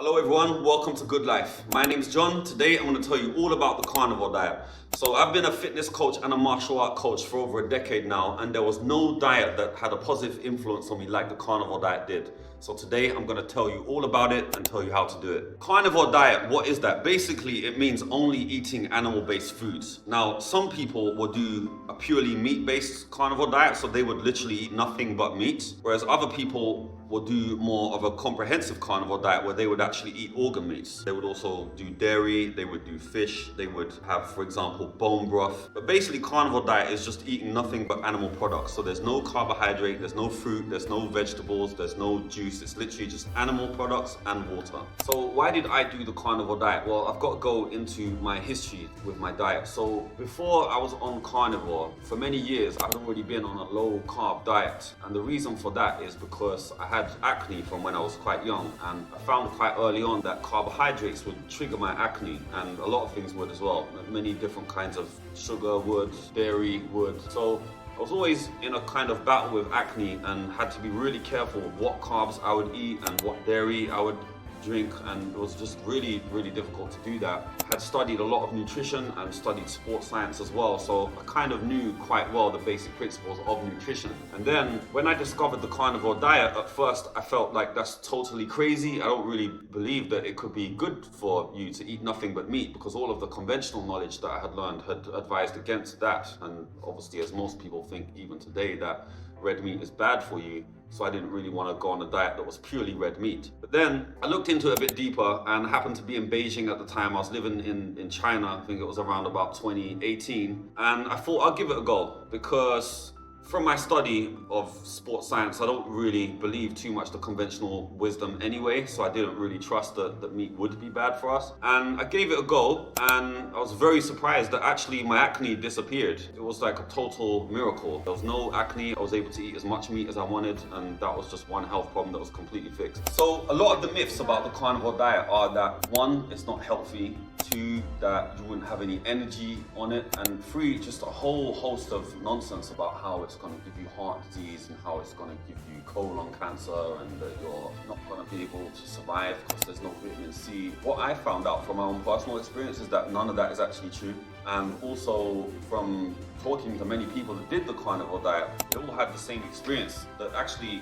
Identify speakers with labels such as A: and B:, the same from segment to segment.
A: Hello everyone, welcome to Good Life. My name is John. Today I'm going to tell you all about the carnivore diet. So I've been a fitness coach and a martial art coach for over a decade now, and there was no diet that had a positive influence on me like the carnivore diet did. So today I'm going to tell you all about it and tell you how to do it. Carnivore diet, what is that? Basically it means only eating animal-based foods. Now some people will do a purely meat-based carnivore diet, so they would literally eat nothing but meat, whereas other people will do more of a comprehensive carnivore diet where they would actually eat organ meats. They would also do dairy, they would do fish, they would have, for example, bone broth. But basically carnivore diet is just eating nothing but animal products. So there's no carbohydrate, there's no fruit, there's no vegetables, there's no juice. It's literally just animal products and water. So why did I do the carnivore diet? Well, I've got to go into my history with my diet. So before I was on carnivore, for many years I'd already been on a low carb diet. And the reason for that is because I had acne from when I was quite young, and I found quite early on that carbohydrates would trigger my acne, and a lot of things would as well. Many different kinds of sugar would, dairy would. So I was always in a kind of battle with acne and had to be really careful with what carbs I would eat and what dairy I would drink, and it was just really difficult to do that. I had studied a lot of nutrition and studied sports science as well, so I kind of knew quite well the basic principles of nutrition. And then when I discovered the carnivore diet, at first I felt like that's totally crazy. I don't really believe that it could be good for you to eat nothing but meat, because all of the conventional knowledge that I had learned had advised against that, and obviously, as most people think even today, that red meat is bad for you. So I didn't really want to go on a diet that was purely red meat. But then I looked into it a bit deeper and happened to be in Beijing at the time. I was living in China. I think it was around about 2018. And I thought I'll give it a go, because from my study of sports science, I don't really believe too much the conventional wisdom anyway, so I didn't really trust that meat would be bad for us. And I gave it a go, and I was very surprised that actually my acne disappeared. It was like a total miracle. There was no acne, I was able to eat as much meat as I wanted, and that was just one health problem that was completely fixed. So a lot of the myths about the carnivore diet are that 1, it's not healthy, 2, that you wouldn't have any energy on it, and 3, just a whole host of nonsense about how it's going to give you heart disease and how it's going to give you colon cancer and that you're not going to be able to survive because there's no vitamin C. What I found out from my own personal experience is that none of that is actually true. And also from talking to many people that did the carnivore diet, they all had the same experience, that actually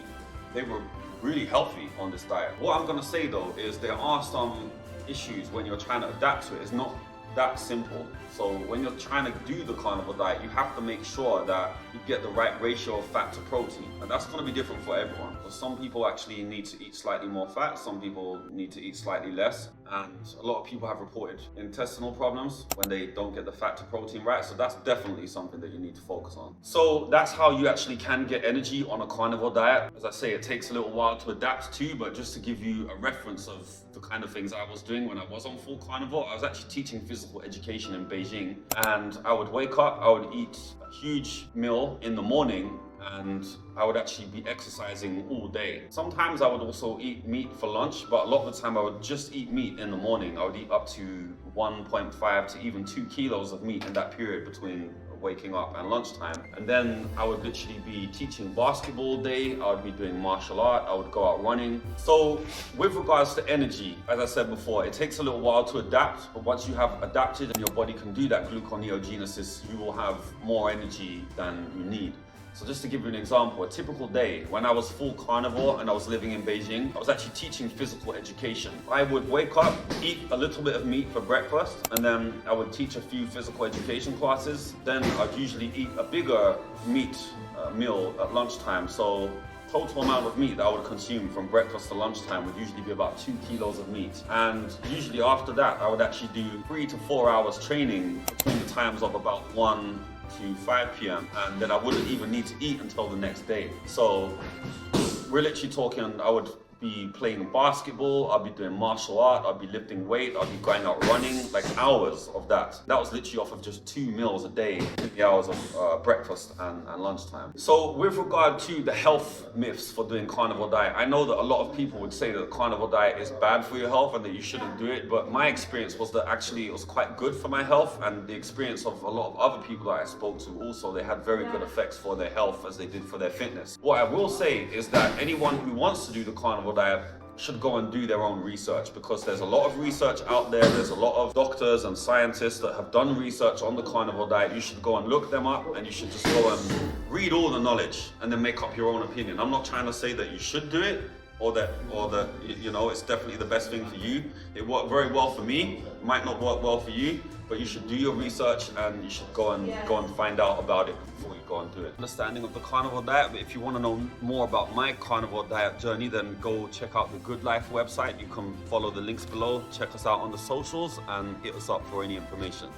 A: they were really healthy on this diet. What I'm going to say though is there are some issues when you're trying to adapt to it. It's not that simple. So when you're trying to do the carnivore diet, you have to make sure that you get the right ratio of fat to protein. And that's going to be different for everyone. So some people actually need to eat slightly more fat, some people need to eat slightly less. And a lot of people have reported intestinal problems when they don't get the fat to protein right. So that's definitely something that you need to focus on. So that's how you actually can get energy on a carnivore diet. As I say, it takes a little while to adapt to, but just to give you a reference of the kind of things I was doing when I was on full carnivore, I was actually teaching physical education in Beijing, and I would wake up, I would eat a huge meal in the morning, and I would actually be exercising all day. Sometimes I would also eat meat for lunch, but a lot of the time I would just eat meat in the morning. I would eat up to 1.5 to even 2 kilos of meat in that period between waking up and lunchtime. And then I would literally be teaching basketball all day, I would be doing martial art, I would go out running. So with regards to energy, as I said before, it takes a little while to adapt, but once you have adapted and your body can do that gluconeogenesis, you will have more energy than you need. So just to give you an example, a typical day when I was full carnivore and I was living in Beijing, I was actually teaching physical education. I would wake up, eat a little bit of meat for breakfast, and then I would teach a few physical education classes. Then I'd usually eat a bigger meat meal at lunchtime. So total amount of meat that I would consume from breakfast to lunchtime would usually be about 2 kilos of meat. And usually after that, I would actually do 3 to 4 hours training between the times of about 1 to 5 p.m. and then I wouldn't even need to eat until the next day. So we're literally talking, I would be playing basketball, I'd be doing martial art, I'd be lifting weight, I'd be going out running, like hours of that. That was literally off of just 2 meals a day, in the hours of breakfast and lunchtime. So with regard to the health myths for doing carnivore diet, I know that a lot of people would say that the carnivore diet is bad for your health and that you shouldn't do it, but my experience was that actually it was quite good for my health, and the experience of a lot of other people that I spoke to also, they had very good effects for their health as they did for their fitness. What I will say is that anyone who wants to do the carnivore diet should go and do their own research, because there's a lot of research out there. There's a lot of doctors and scientists that have done research on the carnivore diet. You should go and look them up, and you should just go and read all the knowledge and then make up your own opinion. I'm not trying to say that you should do it, or that you know, it's definitely the best thing for you. It worked very well for me. It might not work well for you, but you should do your research, and you should go and find out about it before you go and do it. Understanding of the carnivore diet. But if you want to know more about my carnivore diet journey, then go check out the GoodLife website. You can follow the links below, check us out on the socials, and hit us up for any information.